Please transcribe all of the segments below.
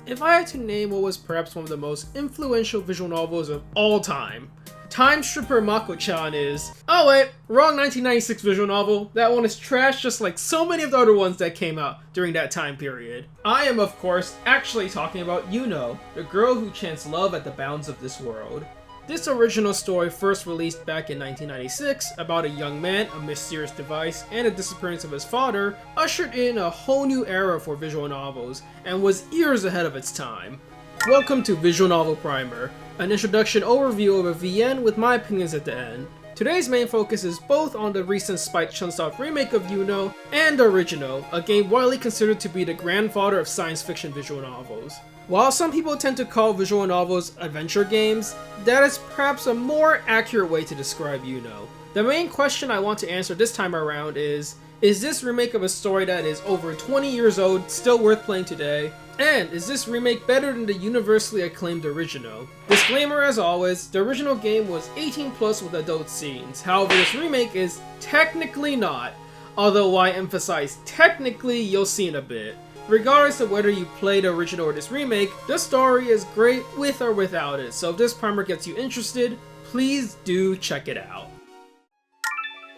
If I had to name what was perhaps one of the most influential visual novels of all time, Time Stripper Mako-chan is... Oh wait, wrong 1996 visual novel. That one is trash just like so many of the other ones that came out during that time period. I am of course actually talking about Yuno, the girl who chants love at the bounds of this world. This original story first released back in 1996 about a young man, a mysterious device, and the disappearance of his father ushered in a whole new era for visual novels and was years ahead of its time. Welcome to Visual Novel Primer, an introduction overview of a VN with my opinions at the end. Today's main focus is both on the recent Spike Chunsoft remake of Yuno and the original, a game widely considered to be the grandfather of science fiction visual novels. While some people tend to call visual novels adventure games, that is perhaps a more accurate way to describe Yuno. The main question I want to answer this time around is this remake of a story that is over 20 years old still worth playing today? And is this remake better than the universally acclaimed original? Disclaimer as always, the original game was 18 plus with adult scenes, however this remake is technically not, although why emphasize technically you'll see in a bit. Regardless of whether you play the original or this remake, the story is great with or without it, so if this primer gets you interested, please do check it out.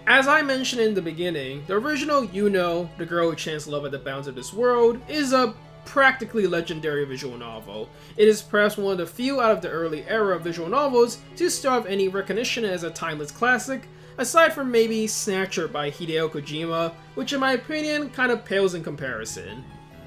As I mentioned in the beginning, the original Yuno, the girl who chants love at the bounds of this world, is a practically legendary visual novel. It is perhaps one of the few out of the early era of visual novels to still have any recognition as a timeless classic, aside from maybe Snatcher by Hideo Kojima, which in my opinion kind of pales in comparison.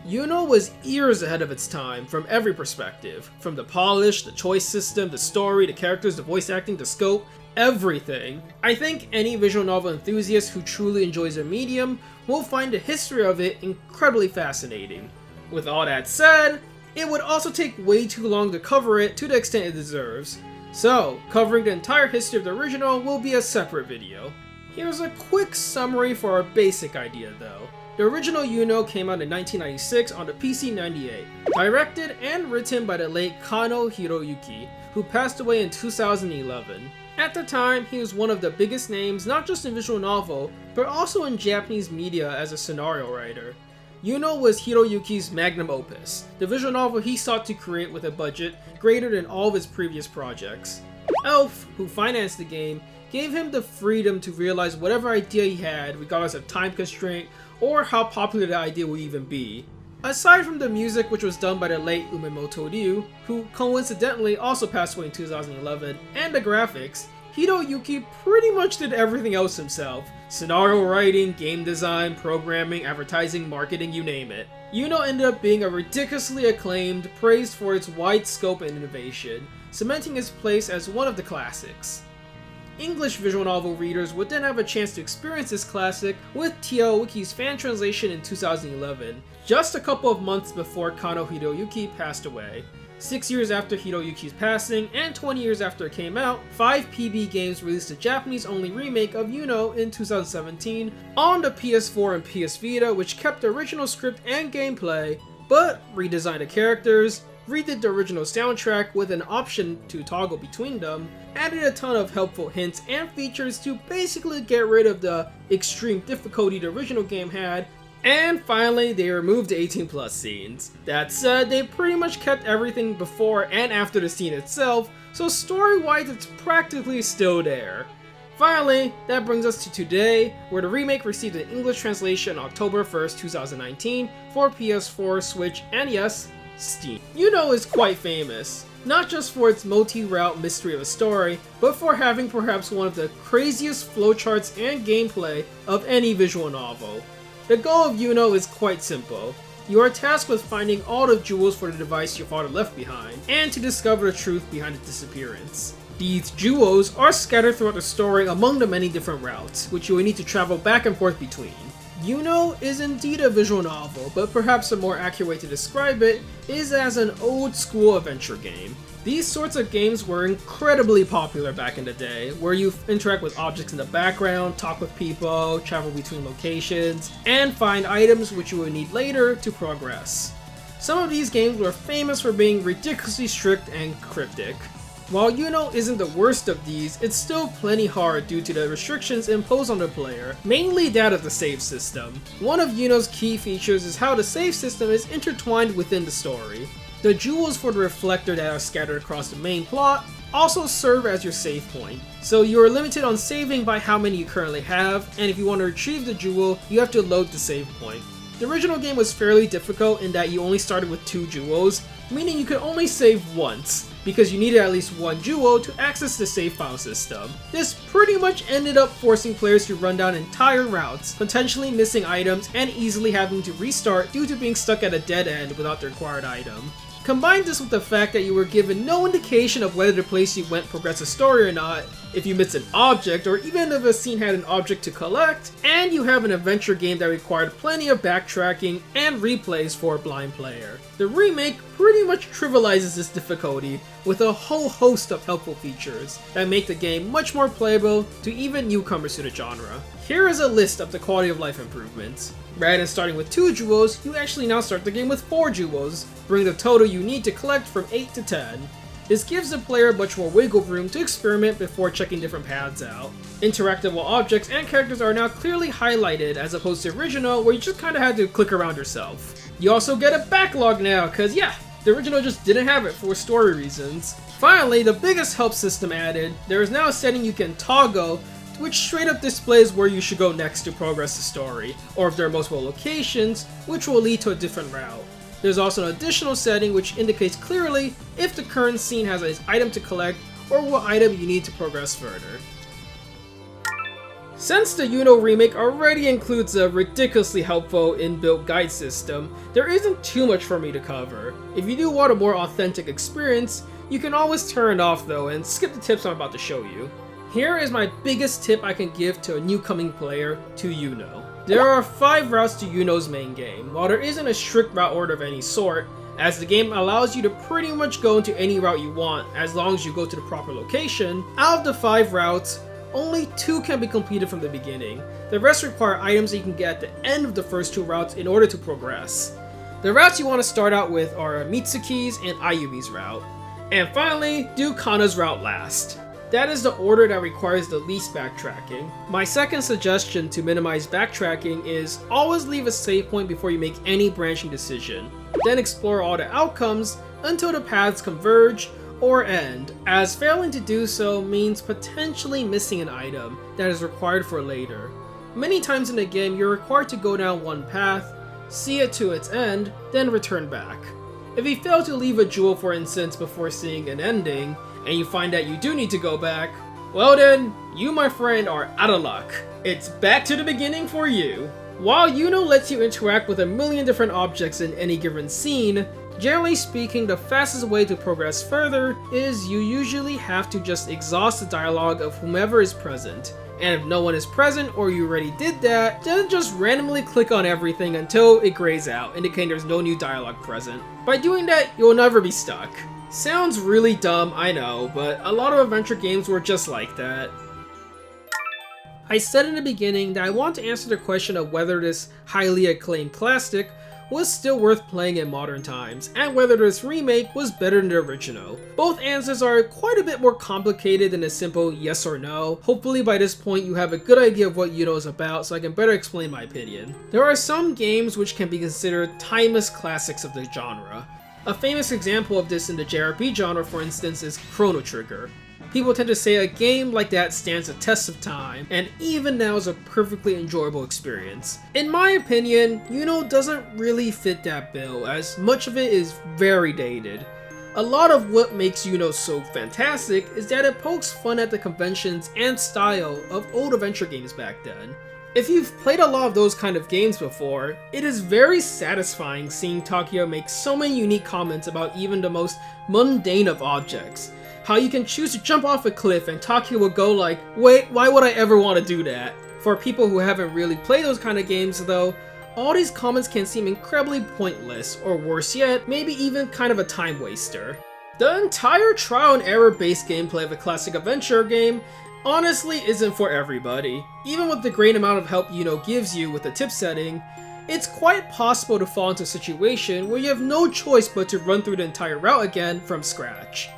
Yuno was years ahead of its time from every perspective, from the polish, the choice system, the story, the characters, the voice acting, the scope, everything. I think any visual novel enthusiast who truly enjoys a medium will find the history of it incredibly fascinating. With all that said, it would also take way too long to cover it to the extent it deserves. So, covering the entire history of the original will be a separate video. Here's a quick summary for our basic idea though. The original Yuno came out in 1996 on the PC-98, directed and written by the late Kano Hiroyuki, who passed away in 2011. At the time, he was one of the biggest names not just in visual novel, but also in Japanese media as a scenario writer. Yuno was Hiroyuki's magnum opus, the visual novel he sought to create with a budget greater than all of his previous projects. Elf, who financed the game, gave him the freedom to realize whatever idea he had, regardless of time constraint or how popular the idea would even be. Aside from the music, which was done by the late Umemoto Ryu, who coincidentally also passed away in 2011, and the graphics, Hiroyuki pretty much did everything else himself. Scenario writing, game design, programming, advertising, marketing, you name it. Yuno ended up being a ridiculously acclaimed, praised for its wide scope and innovation, cementing its place as one of the classics. English visual novel readers would then have a chance to experience this classic with T.L. Wiki's fan translation in 2011, just a couple of months before Kano Hiroyuki passed away. 6 years after Hiroyuki's passing, and 20 years after it came out, 5PB Games released a Japanese-only remake of Yuno in 2017 on the PS4 and PS Vita, which kept the original script and gameplay, but redesigned the characters, redid the original soundtrack with an option to toggle between them, added a ton of helpful hints and features to basically get rid of the extreme difficulty the original game had, and finally they removed the 18 plus scenes. That said, they pretty much kept everything before and after the scene itself, so story-wise it's practically still there. Finally, that brings us to today, where the remake received an English translation on October 1st, 2019 for PS4, Switch, and yes, Steam. Yuno is quite famous, not just for its multi-route mystery of a story, but for having perhaps one of the craziest flowcharts and gameplay of any visual novel. The goal of Yuno is quite simple. You are tasked with finding all the jewels for the device your father left behind, and to discover the truth behind its disappearance. These jewels are scattered throughout the story among the many different routes, which you will need to travel back and forth between. Yuno is indeed a visual novel, but perhaps a more accurate way to describe it is as an old school adventure game. These sorts of games were incredibly popular back in the day, where you interact with objects in the background, talk with people, travel between locations, and find items which you will need later to progress. Some of these games were famous for being ridiculously strict and cryptic. While Yuno isn't the worst of these, it's still plenty hard due to the restrictions imposed on the player, mainly that of the save system. One of Yuno's key features is how the save system is intertwined within the story. The jewels for the reflector that are scattered across the main plot also serve as your save point, so you are limited on saving by how many you currently have, and if you want to retrieve the jewel, you have to load the save point. The original game was fairly difficult in that you only started with 2 jewels, meaning you could only save once, because you needed at least 1 jewel to access the save file system. This pretty much ended up forcing players to run down entire routes, potentially missing items and easily having to restart due to being stuck at a dead end without the required item. Combine this with the fact that you were given no indication of whether the place you went progressed the story or not, if you missed an object, or even if a scene had an object to collect, and you have an adventure game that required plenty of backtracking and replays for a blind player. The remake pretty much trivializes this difficulty with a whole host of helpful features that make the game much more playable to even newcomers to the genre. Here is a list of the quality of life improvements. Rather than starting with 2 jewels, you actually now start the game with 4 jewels, bringing the total you need to collect from 8 to 10. This gives the player much more wiggle room to experiment before checking different paths out. Interactable objects and characters are now clearly highlighted as opposed to original where you just kinda had to click around yourself. You also get a backlog now, cause yeah, the original just didn't have it for story reasons. Finally, the biggest help system added, there is now a setting you can toggle which straight up displays where you should go next to progress the story, or if there are multiple locations, which will lead to a different route. There's also an additional setting which indicates clearly if the current scene has an item to collect or what item you need to progress further. Since the remake already includes a ridiculously helpful inbuilt guide system, there isn't too much for me to cover. If you do want a more authentic experience, you can always turn it off though and skip the tips I'm about to show you. Here is my biggest tip I can give to a newcoming player to There are 5 routes to Yuno's main game. While there isn't a strict route order of any sort, as the game allows you to pretty much go into any route you want as long as you go to the proper location, out of the 5 routes, only 2 can be completed from the beginning. The rest require items that you can get at the end of the first 2 routes in order to progress. The routes you want to start out with are Mitsuki's and Ayumi's route. And finally, do Kana's route last. That is the order that requires the least backtracking. My second suggestion to minimize backtracking is always leave a save point before you make any branching decision. Then explore all the outcomes until the paths converge or end, as failing to do so means potentially missing an item that is required for later. Many times in the game you're required to go down one path, see it to its end, then return back. If you fail to leave a jewel for instance before seeing an ending, and you find that you do need to go back, well then, you my friend are out of luck. It's back to the beginning for you. While lets you interact with a million different objects in any given scene, generally speaking the fastest way to progress further is you usually have to just exhaust the dialogue of whomever is present. And if no one is present or you already did that, then just randomly click on everything until it grays out, indicating there's no new dialogue present. By doing that, you'll never be stuck. Sounds really dumb, I know, but a lot of adventure games were just like that. I said in the beginning that I want to answer the question of whether this highly acclaimed classic was still worth playing in modern times, and whether this remake was better than the original. Both answers are quite a bit more complicated than a simple yes or no. Hopefully by this point you have a good idea of what is about so I can better explain my opinion. There are some games which can be considered timeless classics of the genre. A famous example of this in the JRPG genre, for instance, is Chrono Trigger. People tend to say a game like that stands the test of time, and even now is a perfectly enjoyable experience. In my opinion, doesn't really fit that bill, as much of it is very dated. A lot of what makes so fantastic is that it pokes fun at the conventions and style of old adventure games back then. If you've played a lot of those kind of games before, it is very satisfying seeing Takeo make so many unique comments about even the most mundane of objects. How you can choose to jump off a cliff and Takeo will go like, wait, why would I ever want to do that? For people who haven't really played those kind of games though, all these comments can seem incredibly pointless, or worse yet, maybe even kind of a time waster. The entire trial and error based gameplay of a classic adventure game honestly isn't for everybody. Even with the great amount of help gives you with the tip setting, it's quite possible to fall into a situation where you have no choice but to run through the entire route again from scratch.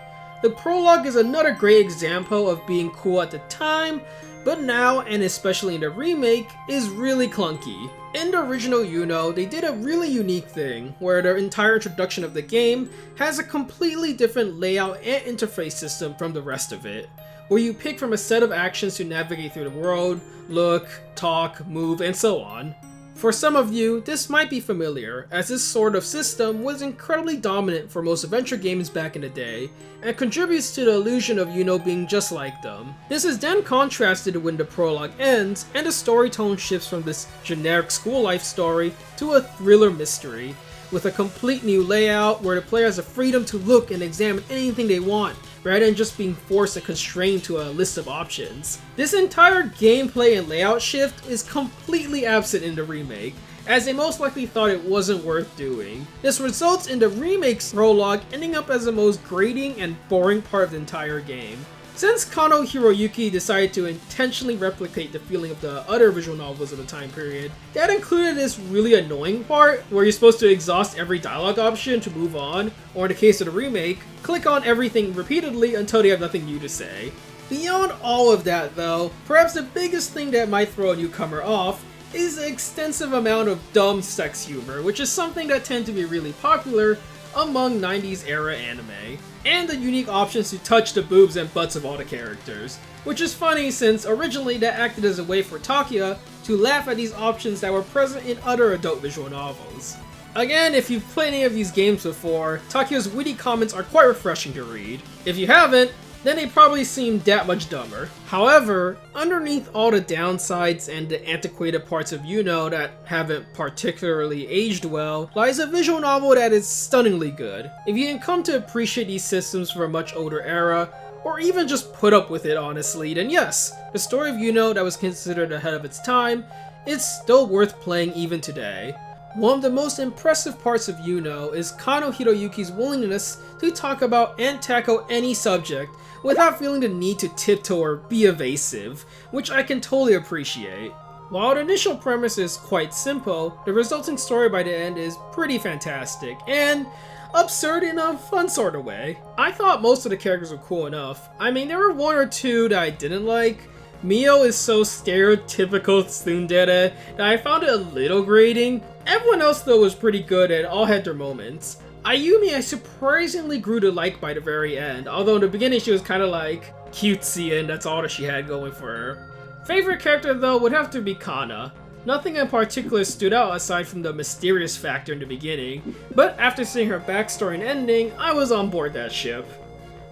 The prologue is another great example of being cool at the time, but now, and especially in the remake, is really clunky. In the original Yuno, they did a really unique thing, where the entire introduction of the game has a completely different layout and interface system from the rest of it, where you pick from a set of actions to navigate through the world, look, talk, move, and so on. For some of you, this might be familiar, as this sort of system was incredibly dominant for most adventure games back in the day, and contributes to the illusion of Yuno being just like them. This is then contrasted when the prologue ends, and the story tone shifts from this generic school life story to a thriller mystery, with a complete new layout where the player has the freedom to look and examine anything they want, rather than just being forced and constrained to a list of options. This entire gameplay and layout shift is completely absent in the remake, as they most likely thought it wasn't worth doing. This results in the remake's prologue ending up as the most grating and boring part of the entire game. Since Kano Hiroyuki decided to intentionally replicate the feeling of the other visual novels of the time period, that included this really annoying part where you're supposed to exhaust every dialogue option to move on, or in the case of the remake, click on everything repeatedly until they have nothing new to say. Beyond all of that though, perhaps the biggest thing that might throw a newcomer off is the extensive amount of dumb sex humor, which is something that tend to be really popular among 90s era anime, and the unique options to touch the boobs and butts of all the characters, which is funny since originally that acted as a way for Takia to laugh at these options that were present in other adult visual novels. Again, if you've played any of these games before, Takia's witty comments are quite refreshing to read. If you haven't, then they probably seem that much dumber. However, underneath all the downsides and the antiquated parts of Yuno that haven't particularly aged well, lies a visual novel that is stunningly good. If you can come to appreciate these systems from a much older era, or even just put up with it honestly, then yes, the story of Yuno that was considered ahead of its time is still worth playing even today. One of the most impressive parts of Yuno is Kano Hiroyuki's willingness to talk about and tackle any subject without feeling the need to tiptoe or be evasive, which I can totally appreciate. While the initial premise is quite simple, the resulting story by the end is pretty fantastic, and absurd in a fun sort of way. I thought most of the characters were cool enough. I mean, there were one or two that I didn't like. Mio is so stereotypical tsundere that I found it a little grating. Everyone else though was pretty good and all had their moments. Ayumi I surprisingly grew to like by the very end, although in the beginning she was kinda like cutesy and that's all that she had going for her. Favorite character though would have to be Kana. Nothing in particular stood out aside from the mysterious factor in the beginning, but after seeing her backstory and ending, I was on board that ship.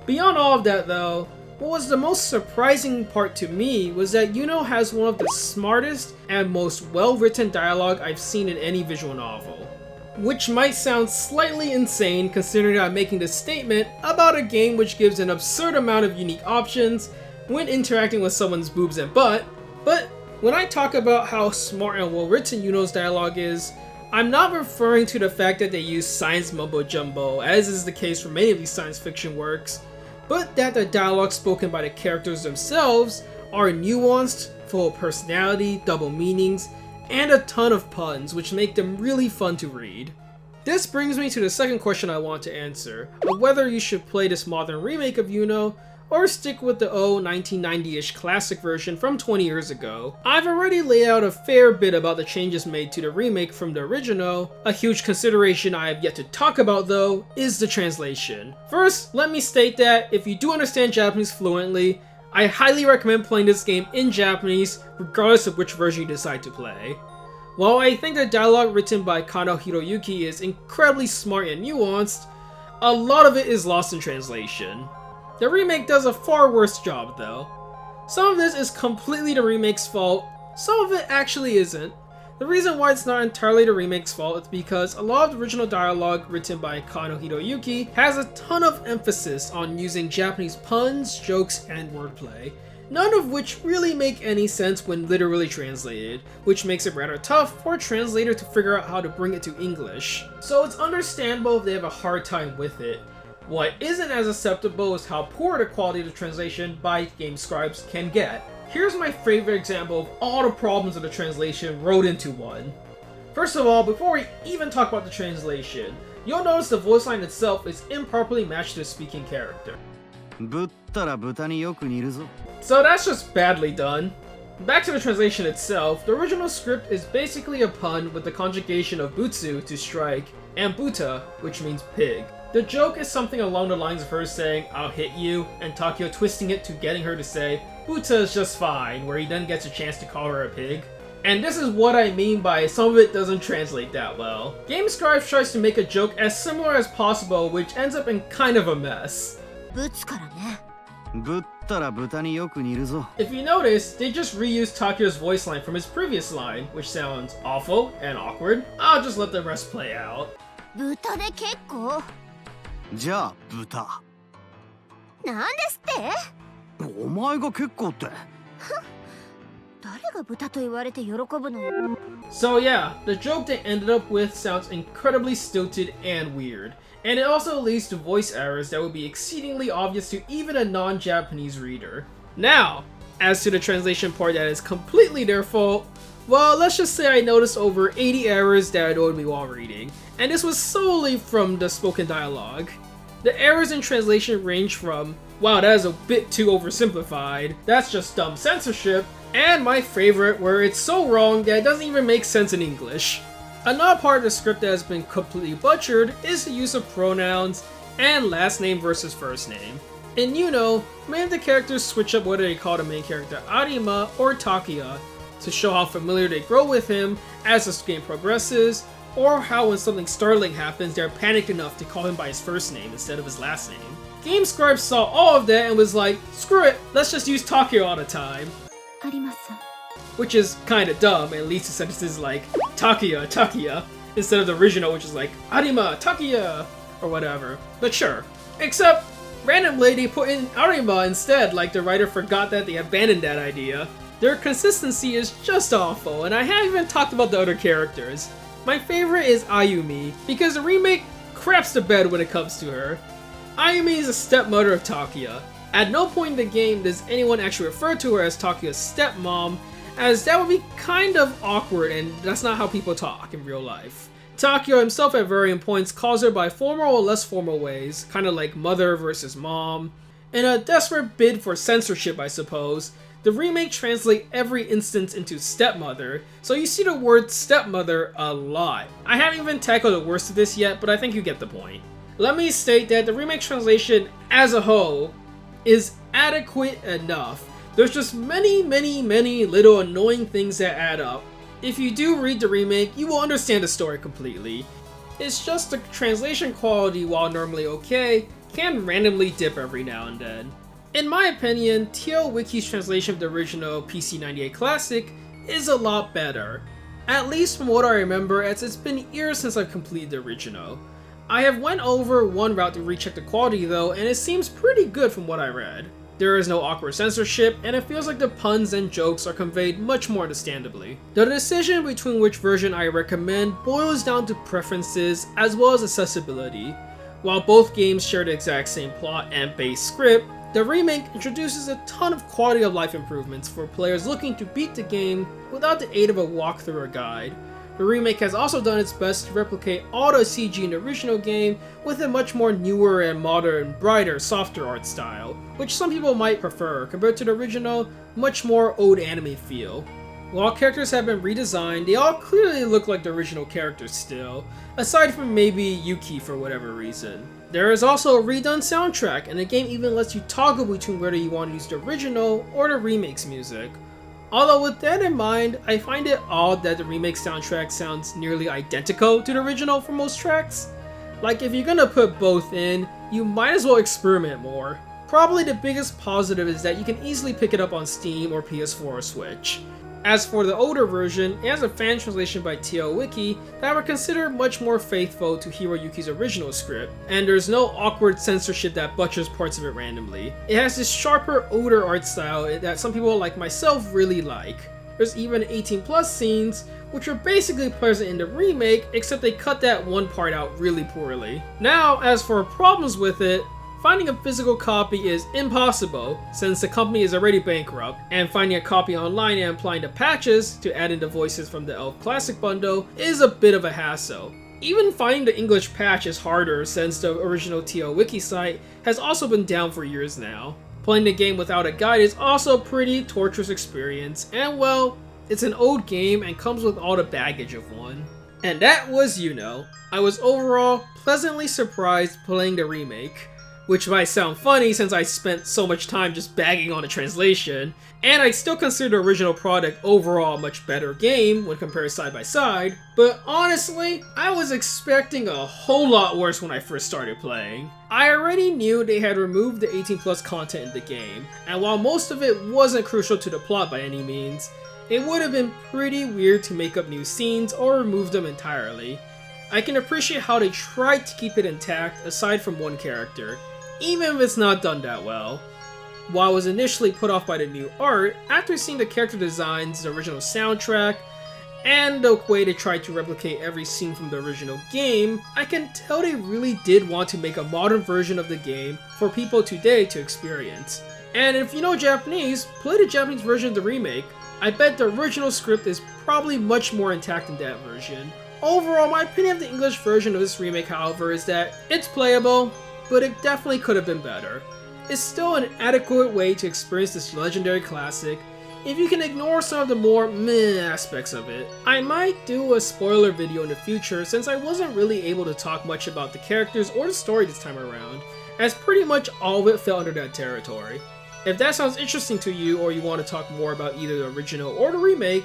Beyond all of that though, what was the most surprising part to me was that Yuno has one of the smartest and most well-written dialogue I've seen in any visual novel. Which might sound slightly insane considering I'm making this statement about a game which gives an absurd amount of unique options when interacting with someone's boobs and butt, but when I talk about how smart and well-written Yuno's dialogue is, I'm not referring to the fact that they use science mumbo-jumbo, as is the case for many of these science fiction works, but that the dialogue spoken by the characters themselves are nuanced, full of personality, double meanings, and a ton of puns, which make them really fun to read. This brings me to the second question I want to answer, of whether you should play this modern remake of Yuno, or stick with the 1990-ish classic version from 20 years ago. I've already laid out a fair bit about the changes made to the remake from the original. A huge consideration I have yet to talk about though is the translation. First, let me state that if you do understand Japanese fluently, I highly recommend playing this game in Japanese regardless of which version you decide to play. While I think the dialogue written by Kano Hiroyuki is incredibly smart and nuanced, a lot of it is lost in translation. The remake does a far worse job though. Some of this is completely the remake's fault, some of it actually isn't. The reason why it's not entirely the remake's fault is because a lot of the original dialogue written by Kano Hiroyuki has a ton of emphasis on using Japanese puns, jokes, and wordplay, none of which really make any sense when literally translated, which makes it rather tough for a translator to figure out how to bring it to English. So it's understandable if they have a hard time with it. What isn't as acceptable is how poor the quality of the translation by game scribes can get. Here's my favorite example of all the problems of the translation rolled into one. First of all, before we even talk about the translation, you'll notice the voice line itself is improperly matched to the speaking character. So that's just badly done. Back to the translation itself, the original script is basically a pun with the conjugation of butsu, to strike, and buta, which means pig. The joke is something along the lines of her saying, "I'll hit you," and Takio twisting it to getting her to say, "Buta is just fine," where he then gets a chance to call her a pig. And this is what I mean by some of it doesn't translate that well. GameScribe tries to make a joke as similar as possible, which ends up in kind of a mess. If you notice, they just reused Takio's voice line from his previous line, which sounds awful and awkward. I'll just let the rest play out. じゃあ豚。なんですって？お前が結構って。誰が豚と言われて喜ぶのよ。 So yeah, the joke they ended up with sounds incredibly stilted and weird. And it also leads to voice errors that would be exceedingly obvious to even a non-Japanese reader. Now, as to the translation part that is completely their fault, well, let's just say I noticed over 80 errors that annoyed me while reading, and this was solely from the spoken dialogue. The errors in translation range from, "Wow, that is a bit too oversimplified," "That's just dumb censorship," and my favorite, where it's so wrong that it doesn't even make sense in English. Another part of the script that has been completely butchered is the use of pronouns and last name versus first name. In many of the characters switch up whether they call the main character Arima or Takia to show how familiar they grow with him as the game progresses, or how when something startling happens, they're panicked enough to call him by his first name instead of his last name. GameScribe saw all of that and was like, screw it, let's just use Takia all the time. Which is kinda dumb and leads to sentences like Takia, Takia, instead of the original, which is like Arima, Takia, or whatever. But sure. Except, randomly they put in Arima instead, like the writer forgot that they abandoned that idea. Their consistency is just awful, and I haven't even talked about the other characters. My favorite is Ayumi, because the remake craps the bed when it comes to her. Ayumi is the stepmother of Takia. At no point in the game does anyone actually refer to her as Takia's stepmom, as that would be kind of awkward and that's not how people talk in real life. Takia himself at varying points calls her by formal or less formal ways, kinda like mother versus mom. In a desperate bid for censorship, I suppose, the remake translates every instance into stepmother, so you see the word stepmother a lot. I haven't even tackled the worst of this yet, but I think you get the point. Let me state that the remake translation as a whole is adequate enough. There's just many little annoying things that add up. If you do read the remake, you will understand the story completely. It's just the translation quality, while normally okay, can randomly dip every now and then. In my opinion, TL Wiki's translation of the original PC98 Classic is a lot better. At least from what I remember, as it's been years since I've completed the original. I have went over one route to recheck the quality though, and it seems pretty good from what I read. There is no awkward censorship, and it feels like the puns and jokes are conveyed much more understandably. The decision between which version I recommend boils down to preferences as well as accessibility. While both games share the exact same plot and base script, the remake introduces a ton of quality of life improvements for players looking to beat the game without the aid of a walkthrough or guide. The remake has also done its best to replicate all the CG in the original game with a much more newer and modern, brighter, softer art style, which some people might prefer compared to the original, much more old anime feel. While characters have been redesigned, they all clearly look like the original characters still, aside from maybe Yuki for whatever reason. There is also a redone soundtrack, and the game even lets you toggle between whether you want to use the original or the remake's music. Although with that in mind, I find it odd that the remake soundtrack sounds nearly identical to the original for most tracks. Like, if you're gonna put both in, you might as well experiment more. Probably the biggest positive is that you can easily pick it up on Steam or PS4 or Switch. As for the older version, it has a fan translation by TL Wiki that I would consider much more faithful to Hiroyuki's original script, and there's no awkward censorship that butchers parts of it randomly. It has this sharper, older art style that some people like myself really like. There's even 18+ scenes, which are basically present in the remake, except they cut that one part out really poorly. Now, as for problems with it, finding a physical copy is impossible since the company is already bankrupt, and finding a copy online and applying the patches to add in the voices from the Elf Classic bundle is a bit of a hassle. Even finding the English patch is harder since the original TL Wiki site has also been down for years now. Playing the game without a guide is also a pretty torturous experience, and well, it's an old game and comes with all the baggage of one. And that was I was overall pleasantly surprised playing the remake, which might sound funny since I spent so much time just bagging on the translation, and I still consider the original product overall a much better game when compared side by side, but honestly, I was expecting a whole lot worse when I first started playing. I already knew they had removed the 18+ content in the game, and while most of it wasn't crucial to the plot by any means, it would have been pretty weird to make up new scenes or remove them entirely. I can appreciate how they tried to keep it intact aside from one character, even if it's not done that well. While I was initially put off by the new art, after seeing the character designs, the original soundtrack, and the way they tried to replicate every scene from the original game, I can tell they really did want to make a modern version of the game for people today to experience. And if you know Japanese, play the Japanese version of the remake. I bet the original script is probably much more intact in that version. Overall, my opinion of the English version of this remake, however, is that it's playable, but it definitely could have been better. It's still an adequate way to experience this legendary classic if you can ignore some of the more meh aspects of it. I might do a spoiler video in the future since I wasn't really able to talk much about the characters or the story this time around, as pretty much all of it fell under that territory. If that sounds interesting to you or you want to talk more about either the original or the remake,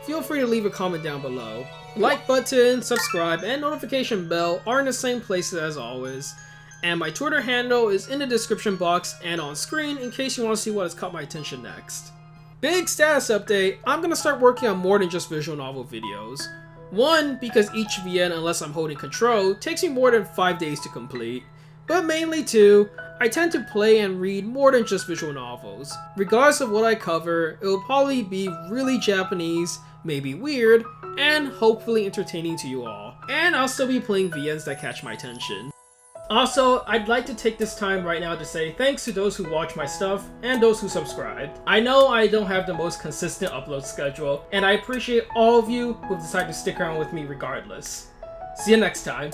feel free to leave a comment down below. Like button, subscribe, and notification bell are in the same places as always. And my Twitter handle is in the description box and on screen in case you want to see what has caught my attention next. Big status update, I'm going to start working on more than just visual novel videos. One, because each VN, unless I'm holding control, takes me more than 5 days to complete. But mainly two, I tend to play and read more than just visual novels. Regardless of what I cover, it will probably be really Japanese, maybe weird, and hopefully entertaining to you all. And I'll still be playing VNs that catch my attention. Also, I'd like to take this time right now to say thanks to those who watch my stuff and those who subscribed. I know I don't have the most consistent upload schedule, and I appreciate all of you who've decided to stick around with me regardless. See you next time.